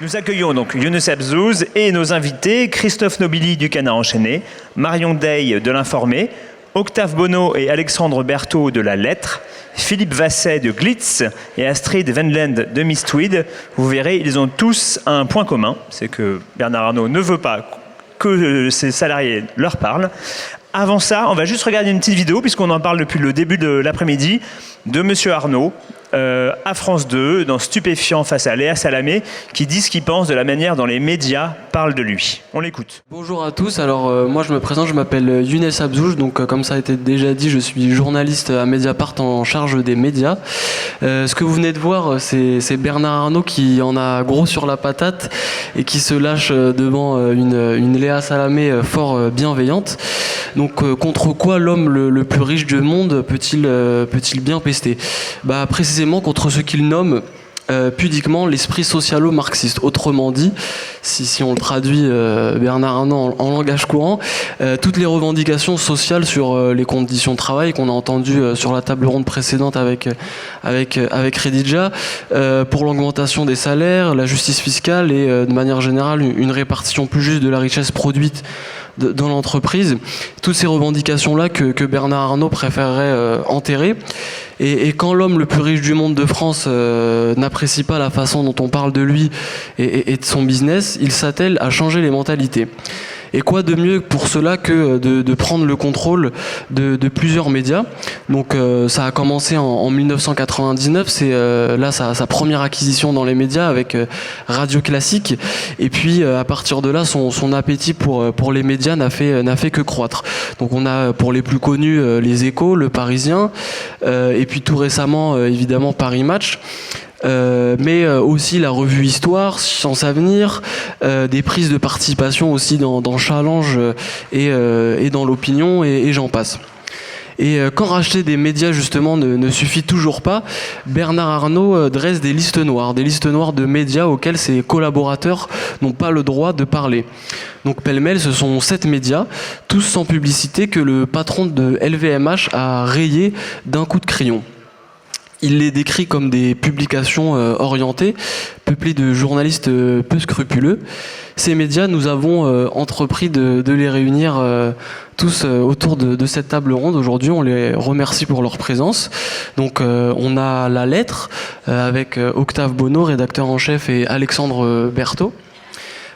Nous accueillons donc Younes Abzouz et nos invités, Christophe Nobili du Canard enchaîné, Marion Day de l'Informé, Octave Bonneau et Alexandre Berthaud de La Lettre, Philippe Vasset de Glitz et Astrid Wendland de Mistweed. Vous verrez, ils ont tous un point commun, c'est que Bernard Arnault ne veut pas que ses salariés leur parlent. Avant ça, on va juste regarder une petite vidéo, puisqu'on en parle depuis le début de l'après-midi, de Monsieur Arnault, à France 2, dans Stupéfiant face à Léa Salamé, qui dit ce qu'il pense de la manière dont les médias parlent de lui. On l'écoute. Bonjour à tous, alors moi je me présente, je m'appelle Younes Abzouz, donc comme ça a été déjà dit, je suis journaliste à Mediapart en charge des médias. Ce que vous venez de voir, c'est Bernard Arnault qui en a gros sur la patate et qui se lâche devant une Léa Salamé fort bienveillante. Donc contre quoi l'homme le plus riche du monde peut-il bien pester ? Précisément contre ce qu'il nomme pudiquement l'esprit socialo-marxiste. Autrement dit, si on le traduit Bernard Arnault en langage courant, toutes les revendications sociales sur les conditions de travail qu'on a entendues sur la table ronde précédente avec Khadija, pour l'augmentation des salaires, la justice fiscale et de manière générale une répartition plus juste de la richesse produite dans l'entreprise, toutes ces revendications-là que Bernard Arnault préférerait enterrer. Et quand l'homme le plus riche du monde de France n'apprécie pas la façon dont on parle de lui et de son business, il s'attelle à changer les mentalités. Et quoi de mieux pour cela que de prendre le contrôle de plusieurs médias. Donc ça a commencé en 1999, c'est là sa première acquisition dans les médias avec Radio Classique. Et puis à partir de là, son appétit pour les médias n'a fait que croître. Donc on a pour les plus connus Les Échos, Le Parisien, et puis tout récemment évidemment Paris Match. Mais aussi la revue Histoire, Science Avenir, des prises de participation aussi dans Challenge et dans l'opinion et j'en passe. Et quand racheter des médias justement ne suffit toujours pas, Bernard Arnault dresse des listes noires de médias auxquels ses collaborateurs n'ont pas le droit de parler. Donc pêle-mêle, ce sont 7 médias, tous sans publicité, que le patron de LVMH a rayés d'un coup de crayon. Il les décrit comme des publications orientées, peuplées de journalistes peu scrupuleux. Ces médias, nous avons entrepris de les réunir tous autour de cette table ronde. Aujourd'hui, on les remercie pour leur présence. Donc, on a La Lettre avec Octave Bonneau, rédacteur en chef, et Alexandre Berthaud.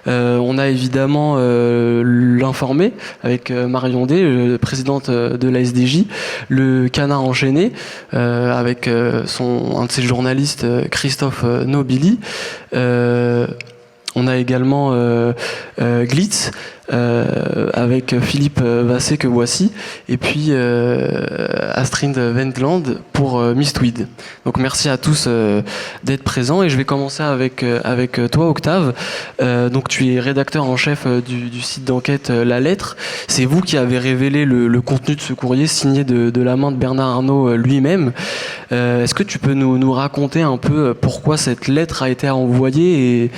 On a évidemment l'Informé avec Marion Day, présidente de la SDJ, le Canard enchaîné avec un de ses journalistes, Christophe Nobili. On a également Glitz avec Philippe Vasset que voici, et puis Astrid Wendland pour Mistweed. Donc merci à tous d'être présents, et je vais commencer avec toi Octave. Donc tu es rédacteur en chef du site d'enquête La Lettre. C'est vous qui avez révélé le contenu de ce courrier signé de la main de Bernard Arnault lui-même. Est-ce que tu peux nous raconter un peu pourquoi cette lettre a été envoyée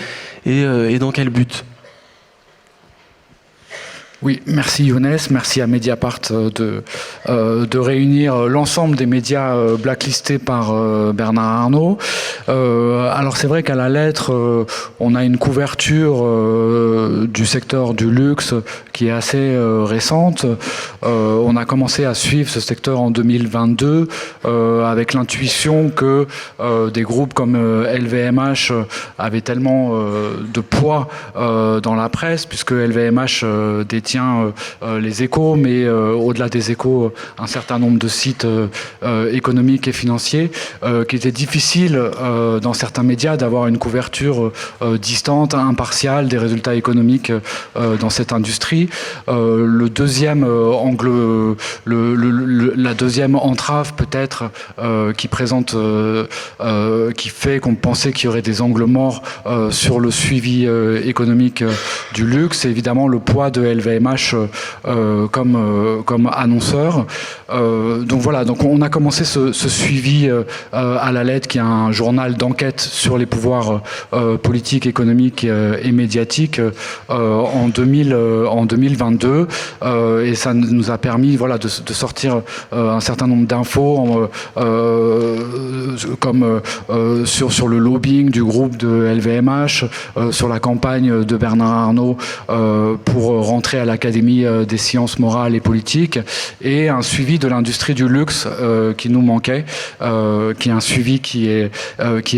et dans quel but ? Oui, merci Younes, merci à Mediapart de réunir l'ensemble des médias blacklistés par Bernard Arnault. Alors c'est vrai qu'à La Lettre, on a une couverture du secteur du luxe qui est assez récente. On a commencé à suivre ce secteur en 2022 avec l'intuition que des groupes comme LVMH avaient tellement de poids dans la presse, puisque LVMH détient les Échos, mais au-delà des Échos, un certain nombre de sites économiques et financiers, qu'il était difficile dans certains médias d'avoir une couverture distante, impartiale des résultats économiques dans cette industrie. Le deuxième angle, la deuxième entrave peut-être qui fait qu'on pensait qu'il y aurait des angles morts sur le suivi économique du luxe et évidemment le poids de LVMH comme annonceur. Donc voilà, donc on a commencé ce suivi à la lettre, qui est un journal d'enquête sur les pouvoirs politiques, économiques et médiatiques en 2022. Et ça nous a permis de sortir un certain nombre d'infos comme sur le lobbying du groupe de LVMH, sur la campagne de Bernard Arnault pour rentrer à l'Académie des sciences morales et politiques, et un suivi de l'industrie du luxe qui nous manquait, qui est un suivi qui est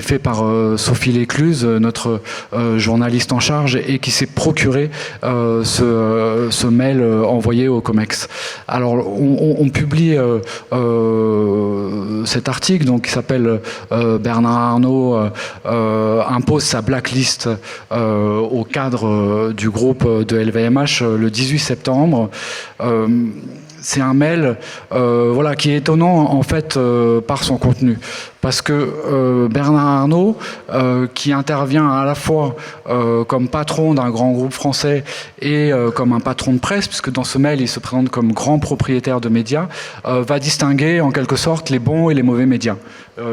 fait par Sophie Lécluse, notre journaliste en charge, et qui s'est procuré ce mail envoyé au COMEX. Alors on publie cet article donc, qui s'appelle Bernard Arnault impose sa blacklist au cadre du groupe de LVMH le 18 septembre. C'est un mail qui est étonnant en fait par son contenu. Parce que Bernard Arnault, qui intervient à la fois comme patron d'un grand groupe français et comme un patron de presse, puisque dans ce mail il se présente comme grand propriétaire de médias, va distinguer en quelque sorte les bons et les mauvais médias,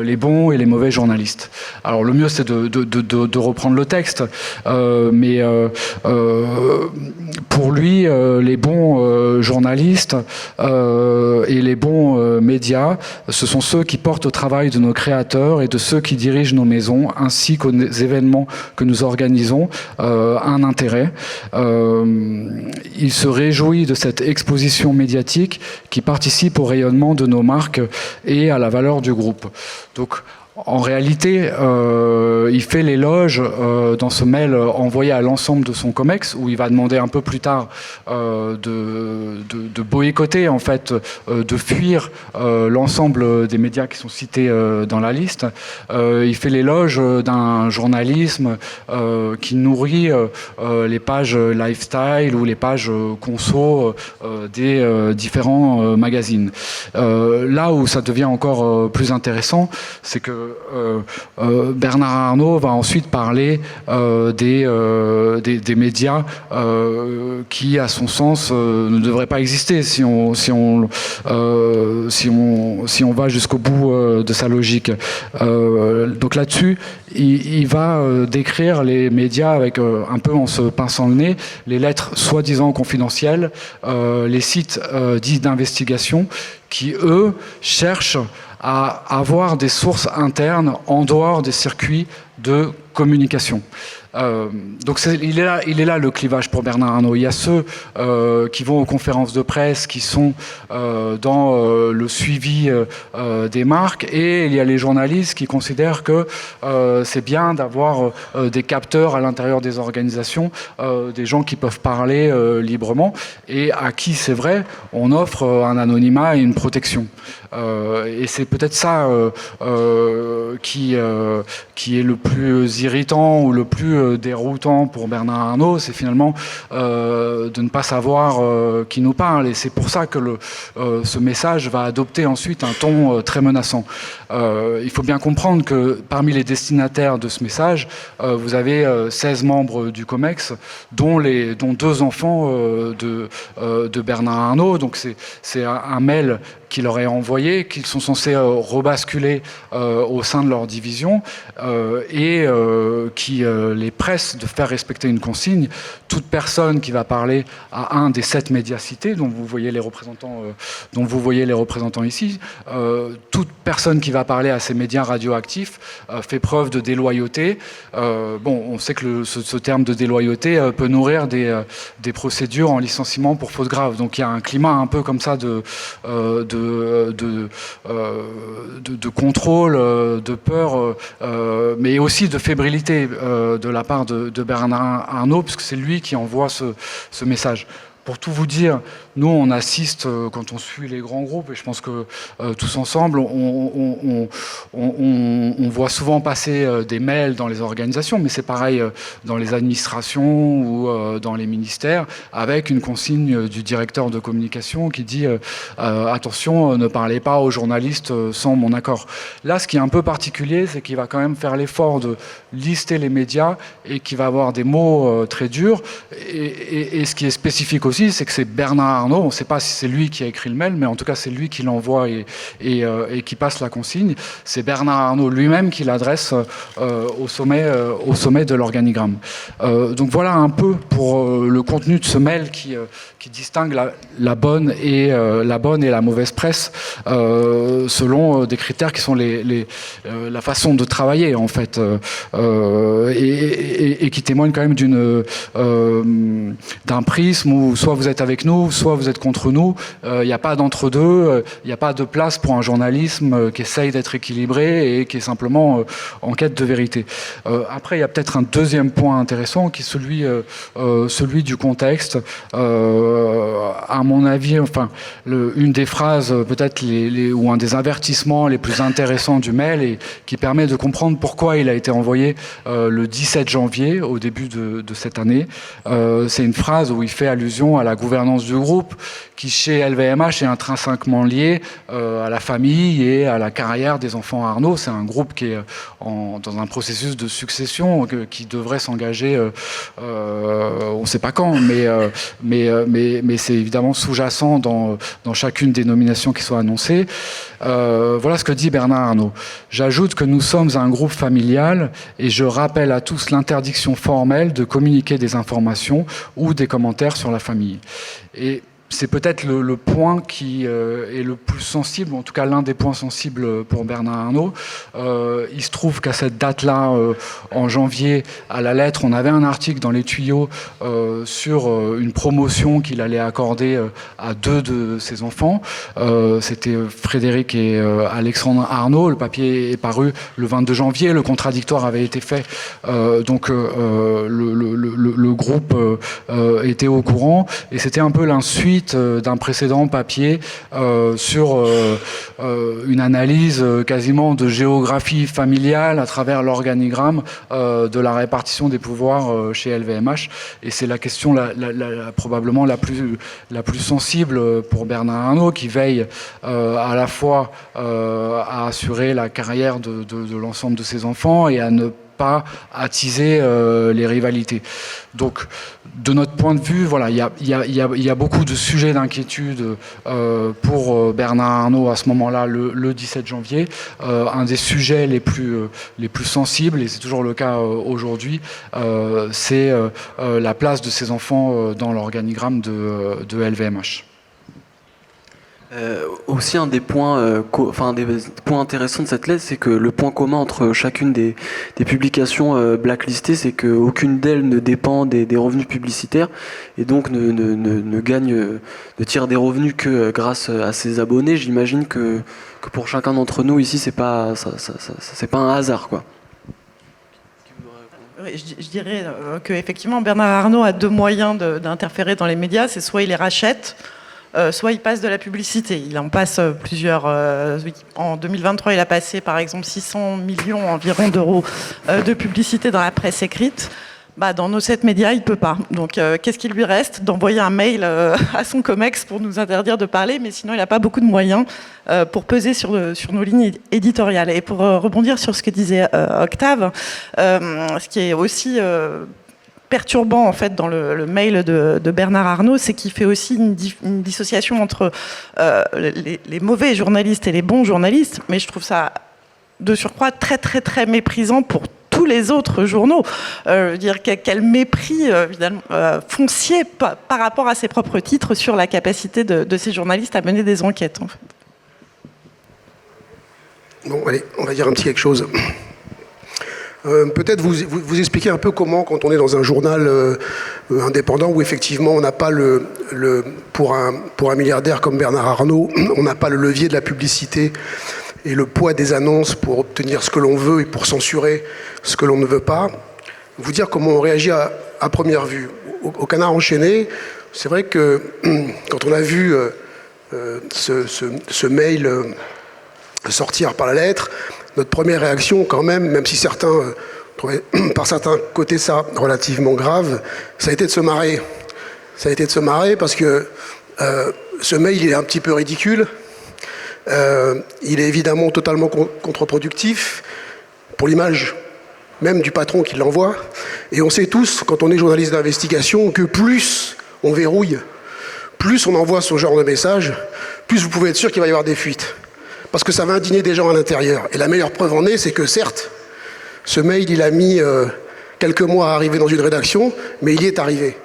les bons et les mauvais journalistes. Alors le mieux c'est de reprendre le texte, mais pour lui les bons journalistes et les bons médias, ce sont ceux qui portent au travail de nos créateurs et de ceux qui dirigent nos maisons, ainsi qu'aux événements que nous organisons, un intérêt. Il se réjouit de cette exposition médiatique qui participe au rayonnement de nos marques et à la valeur du groupe. Donc, en réalité, il fait l'éloge dans ce mail envoyé à l'ensemble de son COMEX, où il va demander un peu plus tard de boycotter, en fait, de fuir l'ensemble des médias qui sont cités dans la liste. Il fait l'éloge d'un journalisme qui nourrit les pages lifestyle ou les pages conso des différents magazines. Là où ça devient encore plus intéressant, c'est que Bernard Arnault va ensuite parler des médias qui, à son sens, ne devraient pas exister si on va jusqu'au bout de sa logique. Donc là-dessus, il va décrire les médias avec un peu en se pinçant le nez, les lettres soi-disant confidentielles, les sites dits d'investigation qui, eux, cherchent à avoir des sources internes en dehors des circuits de communication. Donc il est là le clivage pour Bernard Arnault. Il y a ceux qui vont aux conférences de presse, qui sont dans le suivi des marques, et il y a les journalistes qui considèrent que c'est bien d'avoir des capteurs à l'intérieur des organisations, des gens qui peuvent parler librement, et à qui, c'est vrai, on offre un anonymat et une protection. Et c'est peut-être ça qui est le plus irritant ou le plus déroutant pour Bernard Arnault, c'est finalement de ne pas savoir qui nous parle. Et c'est pour ça que ce message va adopter ensuite un ton très menaçant. Il faut bien comprendre que parmi les destinataires de ce message, vous avez 16 membres du COMEX, dont 2 enfants de Bernard Arnault. Donc c'est un mail qui leur est envoyé, qu'ils sont censés rebasculer au sein de leur division et qui les presse de faire respecter une consigne. Toute personne qui va parler à un des 7 médias cités, dont vous voyez les représentants ici, toute personne qui va parler à ces médias radioactifs fait preuve de déloyauté. On sait que ce terme de déloyauté peut nourrir des procédures en licenciement pour faute grave. Donc il y a un climat un peu comme ça de contrôle, de peur, mais aussi de fébrilité de la part de Bernard Arnault, puisque c'est lui qui envoie ce message. Pour tout vous dire, nous, on assiste, quand on suit les grands groupes, et je pense que tous ensemble, on voit souvent passer des mails dans les organisations, mais c'est pareil dans les administrations ou dans les ministères, avec une consigne du directeur de communication qui dit attention, ne parlez pas aux journalistes sans mon accord. Là, ce qui est un peu particulier, c'est qu'il va quand même faire l'effort de lister les médias et qu'il va avoir des mots très durs. Et ce qui est spécifique aussi, c'est que c'est Bernard Arnault, on ne sait pas si c'est lui qui a écrit le mail, mais en tout cas c'est lui qui l'envoie et qui passe la consigne. C'est Bernard Arnault lui-même qui l'adresse au sommet de l'organigramme. Donc voilà un peu pour le contenu de ce mail qui distingue la bonne et la mauvaise presse selon des critères qui sont la façon de travailler en fait et qui témoignent quand même d'un prisme où soit vous êtes avec nous, soit vous êtes contre nous. Il n'y a pas d'entre-deux, il n'y a pas de place pour un journalisme qui essaye d'être équilibré et qui est simplement en quête de vérité. Après, il y a peut-être un deuxième point intéressant qui est celui du contexte. À mon avis, enfin, une des phrases peut-être ou un des avertissements les plus intéressants du mail et qui permet de comprendre pourquoi il a été envoyé le 17 janvier au début de cette année. C'est une phrase où il fait allusion à la gouvernance du groupe qui chez LVMH est intrinsèquement liée à la famille et à la carrière des enfants Arnault. C'est un groupe qui est dans un processus de succession qui devrait s'engager, on ne sait pas quand, mais c'est évidemment sous-jacent dans chacune des nominations qui sont annoncées. Voilà ce que dit Bernard Arnault. J'ajoute que nous sommes un groupe familial et je rappelle à tous l'interdiction formelle de communiquer des informations ou des commentaires sur la famille. Et c'est peut-être le point qui est le plus sensible, en tout cas l'un des points sensibles pour Bernard Arnault. Il se trouve qu'à cette date-là, en janvier, à la lettre, on avait un article dans les tuyaux sur une promotion qu'il allait accorder à deux de ses enfants. C'était Frédéric et Alexandre Arnault. Le papier est paru le 22 janvier. Le contradictoire avait été fait. Donc le groupe était au courant. Et c'était un peu l'insuite d'un précédent papier sur une analyse quasiment de géographie familiale à travers l'organigramme de la répartition des pouvoirs chez LVMH. Et c'est la question probablement la plus sensible pour Bernard Arnault, qui veille à la fois à assurer la carrière de l'ensemble de ses enfants et à ne pas attiser les rivalités. Donc, de notre point de vue, voilà, il y a beaucoup de sujets d'inquiétude pour Bernard Arnault à ce moment-là, le 17 janvier. Un des sujets les plus sensibles, et c'est toujours le cas aujourd'hui, c'est la place de ces enfants dans l'organigramme de LVMH. Aussi un des points, des points intéressants de cette lettre, c'est que le point commun entre chacune des publications blacklistées, c'est qu'aucune d'elles ne dépend des revenus publicitaires et donc ne tire des revenus que grâce à ses abonnés. J'imagine que pour chacun d'entre nous ici, c'est pas un hasard, quoi. Je dirais qu'effectivement Bernard Arnault a deux moyens d'interférer dans les médias, c'est soit il les rachète, soit il passe de la publicité. Il en passe plusieurs. En 2023, il a passé par exemple 600 millions environ d'euros de publicité dans la presse écrite. Dans nos 7 médias, il ne peut pas. Donc qu'est-ce qu'il lui reste? D'envoyer un mail à son COMEX pour nous interdire de parler, mais sinon il n'a pas beaucoup de moyens pour peser sur nos lignes éditoriales. Et pour rebondir sur ce que disait Octave, ce qui est aussi perturbant en fait dans le mail de Bernard Arnault, c'est qu'il fait aussi une dissociation entre les mauvais journalistes et les bons journalistes, mais je trouve ça de surcroît très très très méprisant pour tous les autres journaux. Je veux dire quel mépris foncier par rapport à ses propres titres sur la capacité de ces journalistes à mener des enquêtes en fait. Bon allez, on va dire un petit quelque chose. Peut-être vous expliquer un peu comment, quand on est dans un journal indépendant où effectivement on n'a pas pour un milliardaire comme Bernard Arnault, on n'a pas le levier de la publicité et le poids des annonces pour obtenir ce que l'on veut et pour censurer ce que l'on ne veut pas. Vous dire comment on réagit à première vue. au Canard enchaîné, c'est vrai que quand on a vu ce mail sortir par la lettre, notre première réaction quand même si certains trouvaient par certains côtés ça relativement grave, ça a été de se marrer. Ça a été de se marrer parce que ce mail, il est un petit peu ridicule. Il est évidemment totalement contre-productif pour l'image même du patron qui l'envoie. Et on sait tous, quand on est journaliste d'investigation, que plus on verrouille, plus on envoie ce genre de message, plus vous pouvez être sûr qu'il va y avoir des fuites. Parce que ça va indigner des gens à l'intérieur. Et la meilleure preuve en est, c'est que certes, ce mail, il a mis quelques mois à arriver dans une rédaction, mais il y est arrivé.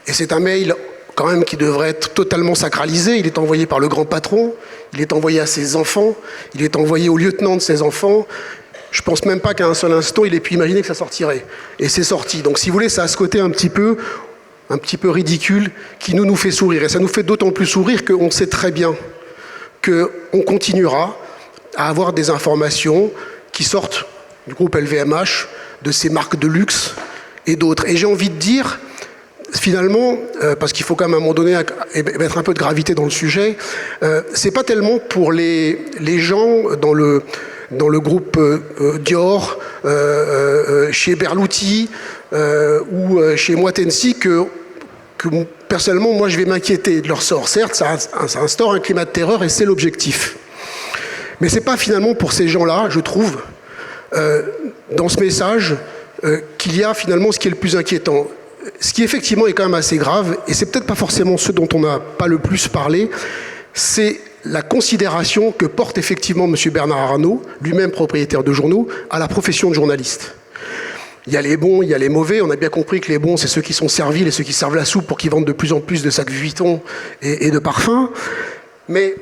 Et c'est un mail quand même qui devrait être totalement sacralisé. Il est envoyé par le grand patron, il est envoyé à ses enfants, il est envoyé au lieutenant de ses enfants. Je ne pense même pas qu'à un seul instant, il ait pu imaginer que ça sortirait. Et c'est sorti. Donc si vous voulez, ça a ce côté un petit peu ridicule qui nous fait sourire. Et ça nous fait d'autant plus sourire qu'on sait très bien qu'on continuera à avoir des informations qui sortent du groupe LVMH, de ces marques de luxe et d'autres. Et j'ai envie de dire, finalement, parce qu'il faut quand même à un moment donné mettre un peu de gravité dans le sujet, c'est pas tellement pour les gens dans le groupe Dior, chez Berluti ou chez Moitensi que personnellement, moi, je vais m'inquiéter de leur sort. Certes, ça instaure un climat de terreur et c'est l'objectif. Mais c'est pas finalement pour ces gens-là, je trouve, dans ce message, qu'il y a finalement ce qui est le plus inquiétant. Ce qui effectivement est quand même assez grave, et c'est peut-être pas forcément ce dont on n'a pas le plus parlé, c'est la considération que porte effectivement M. Bernard Arnault, lui-même propriétaire de journaux, à la profession de journaliste. Il y a les bons, il y a les mauvais. On a bien compris que les bons, c'est ceux qui sont serviles et ceux qui servent la soupe pour qu'ils vendent de plus en plus de sacs Vuitton et de parfums. Mais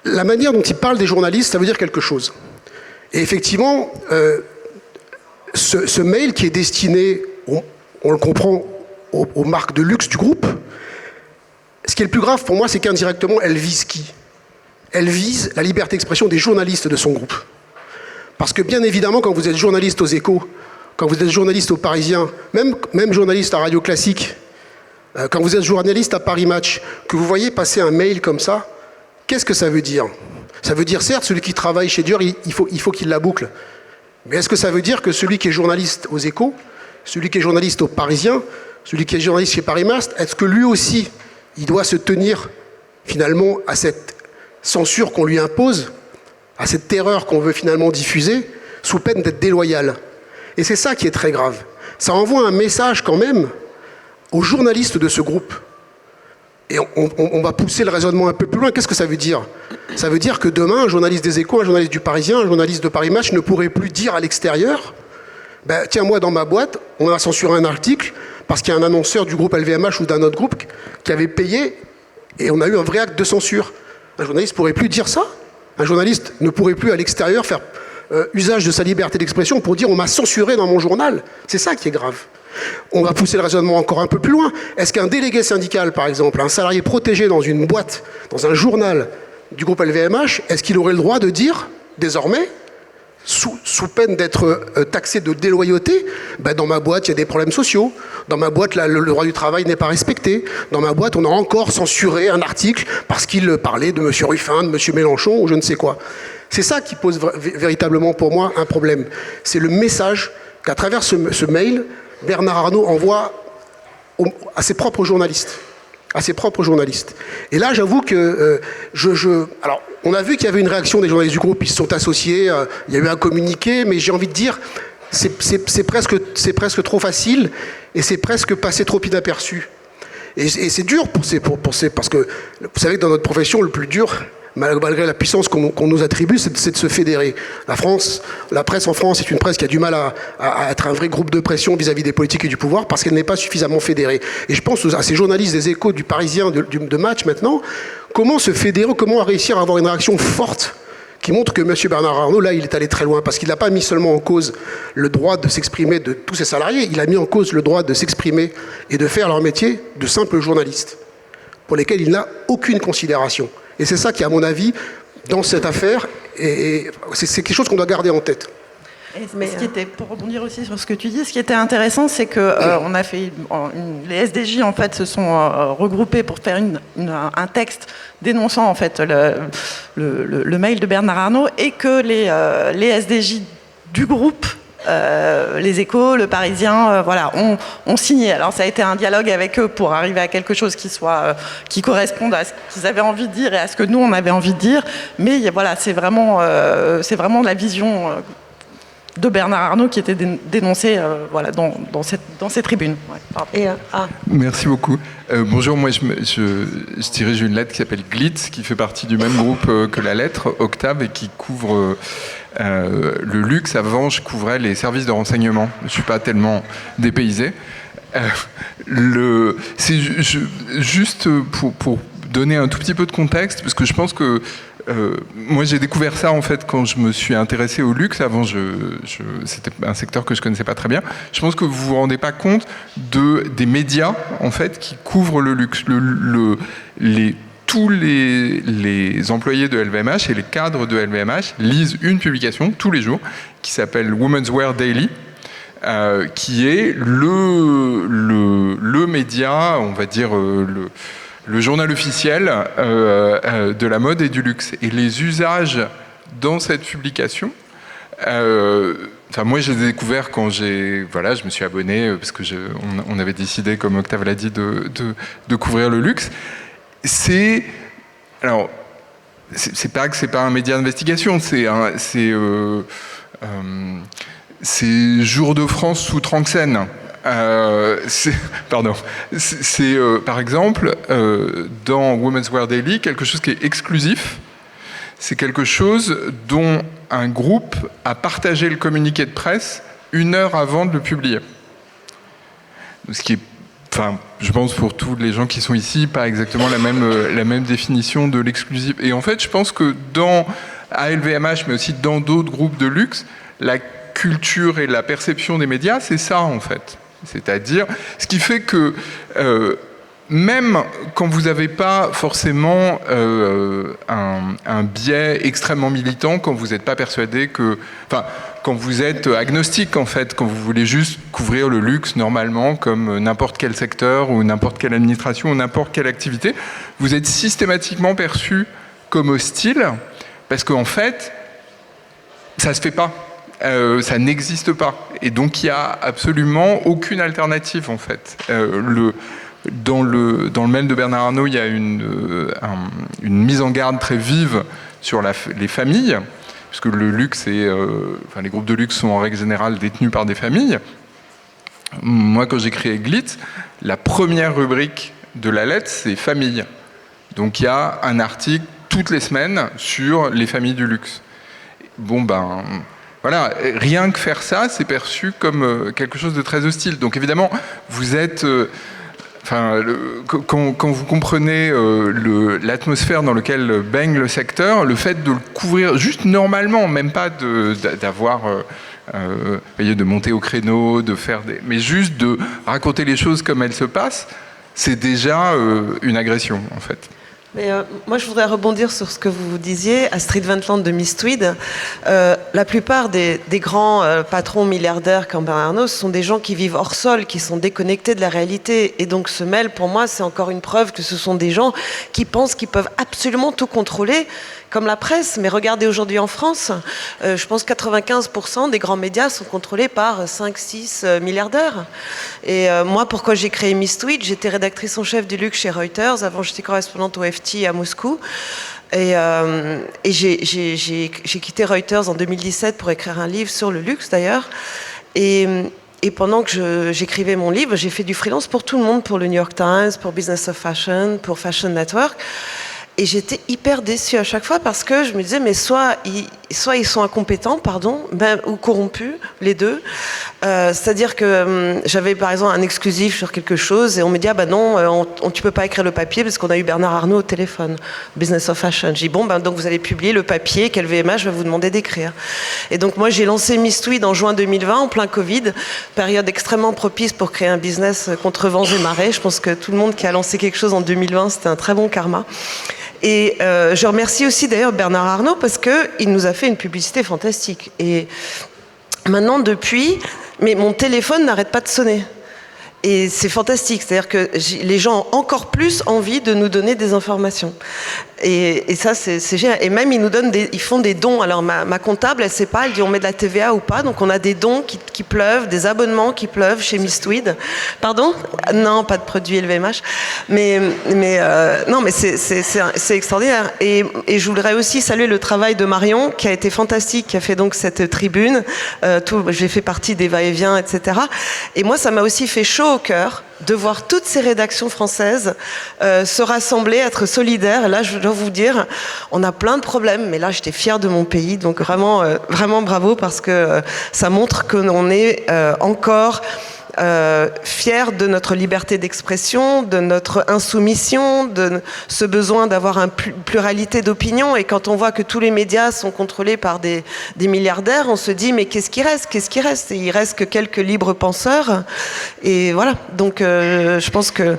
la manière dont il parle des journalistes, ça veut dire quelque chose. Et effectivement, ce mail qui est destiné, on le comprend, aux marques de luxe du groupe, ce qui est le plus grave pour moi, c'est qu'indirectement, elle vise qui ? Elle vise la liberté d'expression des journalistes de son groupe. Parce que bien évidemment, quand vous êtes journaliste aux Échos, quand vous êtes journaliste aux Parisiens, même journaliste à Radio Classique, quand vous êtes journaliste à Paris Match, que vous voyez passer un mail comme ça, qu'est-ce que ça veut dire ? Ça veut dire, certes, celui qui travaille chez Dior, il faut qu'il la boucle. Mais est-ce que ça veut dire que celui qui est journaliste aux Échos, celui qui est journaliste aux Parisiens, celui qui est journaliste chez Paris Match, est-ce que lui aussi, il doit se tenir finalement à cette censure qu'on lui impose, à cette terreur qu'on veut finalement diffuser, sous peine d'être déloyal. Et c'est ça qui est très grave. Ça envoie un message quand même aux journalistes de ce groupe. Et on va pousser le raisonnement un peu plus loin. Qu'est-ce que ça veut dire ? Ça veut dire que demain, un journaliste des Échos, un journaliste du Parisien, un journaliste de Paris Match ne pourrait plus dire à l'extérieur « Tiens, moi, dans ma boîte, on a censuré un article parce qu'il y a un annonceur du groupe LVMH ou d'un autre groupe qui avait payé et on a eu un vrai acte de censure. » Un journaliste ne pourrait plus dire ça. Un journaliste ne pourrait plus à l'extérieur faire usage de sa liberté d'expression pour dire « on m'a censuré dans mon journal ». C'est ça qui est grave. On va pousser le raisonnement encore un peu plus loin. Est-ce qu'un délégué syndical, par exemple, un salarié protégé dans une boîte, dans un journal du groupe LVMH, est-ce qu'il aurait le droit de dire, désormais, sous peine d'être taxé de déloyauté, dans ma boîte, il y a des problèmes sociaux. Dans ma boîte, le droit du travail n'est pas respecté. Dans ma boîte, on a encore censuré un article parce qu'il parlait de M. Ruffin, de M. Mélenchon ou je ne sais quoi. C'est ça qui pose véritablement pour moi un problème. C'est le message qu'à travers ce mail, Bernard Arnault envoie à ses propres journalistes. À ses propres journalistes. Et là, j'avoue que alors, on a vu qu'il y avait une réaction des journalistes du groupe, ils se sont associés, il y a eu un communiqué, mais j'ai envie de dire, c'est presque trop facile et c'est presque passé trop inaperçu. Et c'est dur parce que vous savez que dans notre profession, le plus dur, malgré la puissance qu'on nous attribue, c'est de se fédérer. La presse en France est une presse qui a du mal à être un vrai groupe de pression vis-à-vis des politiques et du pouvoir parce qu'elle n'est pas suffisamment fédérée. Et je pense à ces journalistes des Échos, du Parisien, de Match maintenant, comment se fédérer, comment réussir à avoir une réaction forte qui montre que M. Bernard Arnault, là, il est allé très loin parce qu'il n'a pas mis seulement en cause le droit de s'exprimer de tous ses salariés, il a mis en cause le droit de s'exprimer et de faire leur métier de simples journalistes pour lesquels il n'a aucune considération. Et c'est ça qui, à mon avis, dans cette affaire, c'est quelque chose qu'on doit garder en tête. Mais ce qui était, pour rebondir aussi sur ce que tu dis, ce qui était intéressant, c'est que on a fait les SDJ en fait se sont regroupés pour faire un texte dénonçant en fait le mail de Bernard Arnault, et que les SDJ du groupe, les Échos, le Parisien, voilà, ont signé. Alors ça a été un dialogue avec eux pour arriver à quelque chose qui corresponde à ce qu'ils avaient envie de dire et à ce que nous on avait envie de dire. Mais voilà, c'est vraiment la vision de Bernard Arnault qui était dénoncée voilà, dans ces tribunes. Ouais, Merci beaucoup. Bonjour, moi je dirige une lettre qui s'appelle Glitz, qui fait partie du même groupe que la lettre, Octave, et qui couvre le luxe. Avant, je couvrais les services de renseignement. Je ne suis pas tellement dépaysé. C'est juste pour donner un tout petit peu de contexte, parce que je pense que moi j'ai découvert ça en fait quand je me suis intéressé au luxe. Avant, c'était un secteur que je connaissais pas très bien. Je pense que vous vous rendez pas compte des médias en fait qui couvrent le luxe. Tous les employés de LVMH et les cadres de LVMH lisent une publication tous les jours qui s'appelle Women's Wear Daily, qui est le média, on va dire le journal officiel de la mode et du luxe. Et les usages dans cette publication, moi, je les ai découverts quand je me suis abonné parce que on avait décidé, comme Octave l'a dit, de couvrir le luxe. C'est pas que c'est pas un média d'investigation, c'est Jour de France sous Tranxène. Par exemple, dans Women's Wear Daily, quelque chose qui est exclusif, c'est quelque chose dont un groupe a partagé le communiqué de presse 1 heure avant de le publier. Ce qui est, je pense pour tous les gens qui sont ici, pas exactement la même définition de l'exclusif. Et en fait, je pense que à LVMH, mais aussi dans d'autres groupes de luxe, la culture et la perception des médias, c'est ça en fait. C'est-à-dire, ce qui fait que même quand vous n'avez pas forcément un biais extrêmement militant, quand vous n'êtes pas persuadé quand vous êtes agnostique en fait, quand vous voulez juste couvrir le luxe normalement comme n'importe quel secteur ou n'importe quelle administration ou n'importe quelle activité, vous êtes systématiquement perçu comme hostile parce qu'en fait, ça se fait pas. Ça n'existe pas. Et donc, il n'y a absolument aucune alternative, en fait. Dans le mail de Bernard Arnault, il y a une mise en garde très vive sur les familles, puisque le luxe les groupes de luxe sont en règle générale détenus par des familles. Moi, quand j'ai créé Glitz, la première rubrique de la lettre, c'est famille. Donc, il y a un article toutes les semaines sur les familles du luxe. Voilà, rien que faire ça, c'est perçu comme quelque chose de très hostile. Donc évidemment, vous êtes... quand vous comprenez l'atmosphère dans laquelle baigne le secteur, le fait de le couvrir juste normalement, même pas d'avoir... de monter au créneau, mais juste de raconter les choses comme elles se passent, c'est déjà une agression, en fait. Mais moi, je voudrais rebondir sur ce que vous disiez. Astrid Wendland de Miss Tweed, la plupart des grands patrons milliardaires comme Bernard Arnault, ce sont des gens qui vivent hors sol, qui sont déconnectés de la réalité. Et donc ce mail, pour moi, c'est encore une preuve que ce sont des gens qui pensent qu'ils peuvent absolument tout contrôler, comme la presse. Mais regardez aujourd'hui en France, je pense que 95% des grands médias sont contrôlés par 5-6 milliardaires. Et moi, pourquoi j'ai créé Miss Tweed? J'étais rédactrice en chef du luxe chez Reuters. Avant, j'étais correspondante au FT à Moscou. Et j'ai quitté Reuters en 2017 pour écrire un livre sur le luxe, d'ailleurs. Et pendant que j'écrivais mon livre, j'ai fait du freelance pour tout le monde, pour le New York Times, pour Business of Fashion, pour Fashion Network. Et j'étais hyper déçue à chaque fois parce que je me disais, mais soit ils sont incompétents, ou corrompus, les deux. C'est-à-dire que j'avais par exemple un exclusif sur quelque chose et on me dit, non, tu peux pas écrire le papier parce qu'on a eu Bernard Arnault au téléphone, Business of Fashion. J'ai dit, donc vous allez publier le papier qu'LVMH va vous demander d'écrire. Et donc moi j'ai lancé Miss Tweed en juin 2020, en plein Covid, période extrêmement propice pour créer un business contre vents et marées. Je pense que tout le monde qui a lancé quelque chose en 2020, c'était un très bon karma. Et je remercie aussi d'ailleurs Bernard Arnault parce qu'il nous a fait une publicité fantastique. Et Maintenant, depuis, mais mon téléphone n'arrête pas de sonner. Et c'est fantastique, c'est-à-dire que les gens ont encore plus envie de nous donner des informations. Et ça, c'est génial. Et même, ils font des dons. Alors, ma comptable, elle ne sait pas, elle dit on met de la TVA ou pas. Donc, on a des dons qui pleuvent, des abonnements qui pleuvent chez Mistweed. Pardon ? Non, pas de produits LVMH. Non, mais c'est extraordinaire. Et je voudrais aussi saluer le travail de Marion, qui a été fantastique, qui a fait donc cette tribune. J'ai fait partie des va-et-vient, etc. Et moi, ça m'a aussi fait chaud au cœur de voir toutes ces rédactions françaises se rassembler, être solidaires. Et là, je dois vous dire, on a plein de problèmes, mais là, j'étais fière de mon pays. Donc vraiment, vraiment bravo, parce que ça montre qu'on est encore fiers de notre liberté d'expression, de notre insoumission, de ce besoin d'avoir une pluralité d'opinions. Et quand on voit que tous les médias sont contrôlés par des milliardaires, on se dit mais qu'est-ce qui reste ? Et il reste que quelques libres penseurs. Et voilà. Donc je pense que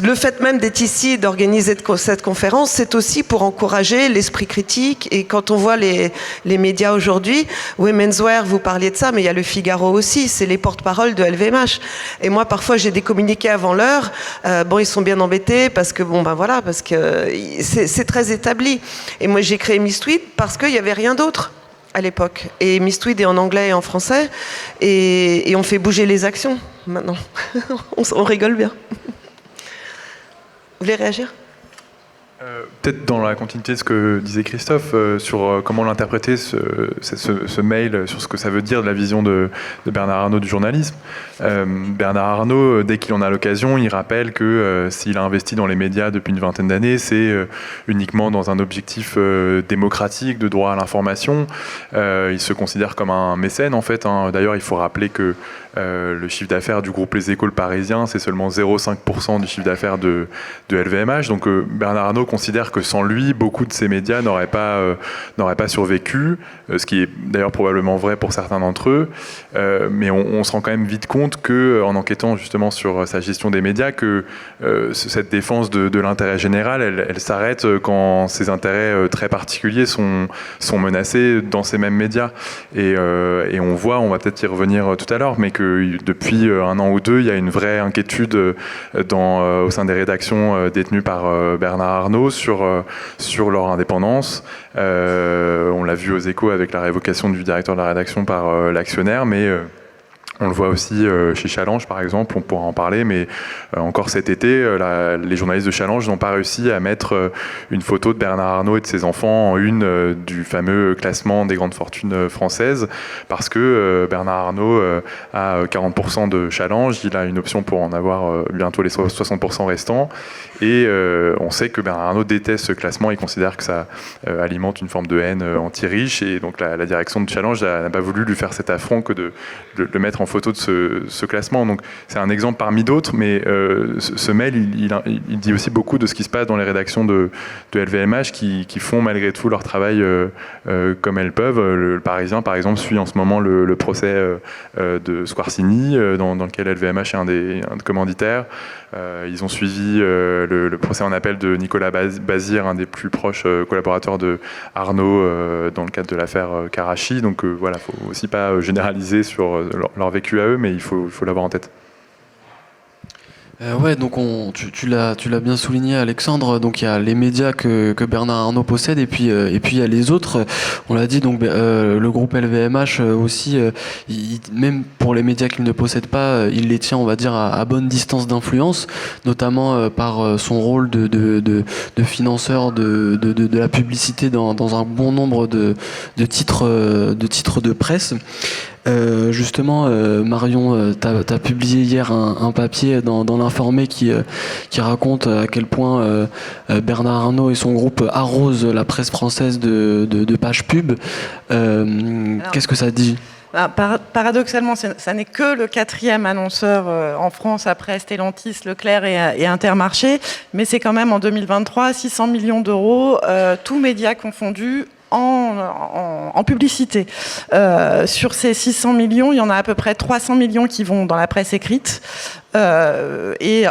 le fait même d'être ici, d'organiser cette conférence, c'est aussi pour encourager l'esprit critique. Et quand on voit les médias aujourd'hui, Women's Wear, vous parliez de ça, mais il y a le Figaro aussi, c'est les porte-paroles de LVMH. Et moi, parfois, j'ai des communiqués avant l'heure. Ils sont bien embêtés parce que, parce que c'est très établi. Et moi, j'ai créé Mistweed parce qu'il n'y avait rien d'autre à l'époque. Et Mistweed est en anglais et en français. Et on fait bouger les actions, maintenant. on rigole bien. Vous voulez réagir ? Peut-être dans la continuité de ce que disait Christophe sur comment l'interpréter, ce mail, sur ce que ça veut dire de la vision de Bernard Arnault du journalisme. Bernard Arnault, dès qu'il en a l'occasion, il rappelle que s'il a investi dans les médias depuis une vingtaine d'années, c'est uniquement dans un objectif démocratique, de droit à l'information. Il se considère comme un mécène, en fait. D'ailleurs, il faut rappeler que le chiffre d'affaires du groupe Les Échos le Parisien, c'est seulement 0,5% du chiffre d'affaires de LVMH. Donc Bernard Arnault considère que sans lui, beaucoup de ces médias n'auraient pas survécu, ce qui est d'ailleurs probablement vrai pour certains d'entre eux. Mais on se rend quand même vite compte qu'en enquêtant justement sur sa gestion des médias, que cette défense de l'intérêt général, elle s'arrête quand ces intérêts très particuliers sont menacés dans ces mêmes médias. Et on va peut-être y revenir tout à l'heure, mais que depuis un an ou deux, il y a une vraie inquiétude au sein des rédactions détenues par Bernard Arnault sur leur indépendance. On l'a vu aux Échos avec la révocation du directeur de la rédaction par l'actionnaire, mais on le voit aussi chez Challenge, par exemple, on pourra en parler, mais encore cet été, les journalistes de Challenge n'ont pas réussi à mettre une photo de Bernard Arnault et de ses enfants en une du fameux classement des grandes fortunes françaises, parce que Bernard Arnault a 40% de Challenge, il a une option pour en avoir bientôt les 60% restants, et on sait que Bernard Arnault déteste ce classement, il considère que ça alimente une forme de haine anti-riche, et donc la direction de Challenge n'a pas voulu lui faire cet affront que de le mettre en photo de ce classement. Donc c'est un exemple parmi d'autres, mais ce mail, il dit aussi beaucoup de ce qui se passe dans les rédactions de LVMH qui font malgré tout leur travail comme elles peuvent. Le Parisien, par exemple, suit en ce moment le procès de Squarcini, dans lequel LVMH est un des commanditaires. Ils ont suivi le procès en appel de Nicolas Bazir, un des plus proches collaborateurs de Arnault dans le cadre de l'affaire Karachi. Donc voilà, il ne faut aussi pas généraliser sur leur vécu à eux, mais il faut l'avoir en tête. Ouais, donc tu l'as bien souligné, Alexandre. Donc il y a les médias que Bernard Arnault possède, et puis il y a les autres. On l'a dit, donc le groupe LVMH aussi, même pour les médias qu'il ne possède pas, il les tient, on va dire, à bonne distance d'influence, notamment par son rôle de financeur de la publicité dans un bon nombre de titres de presse. Justement, Marion, t'as publié hier un papier dans l'Informé qui raconte à quel point Bernard Arnault et son groupe arrosent la presse française de pages pub. Qu'est-ce que ça dit ? Paradoxalement, ça n'est que le 4e annonceur en France après Stellantis, Leclerc et Intermarché, mais c'est quand même en 2023 600 millions d'euros, tous médias confondus, en publicité. Sur ces 600 millions, il y en a à peu près 300 millions qui vont dans la presse écrite. Il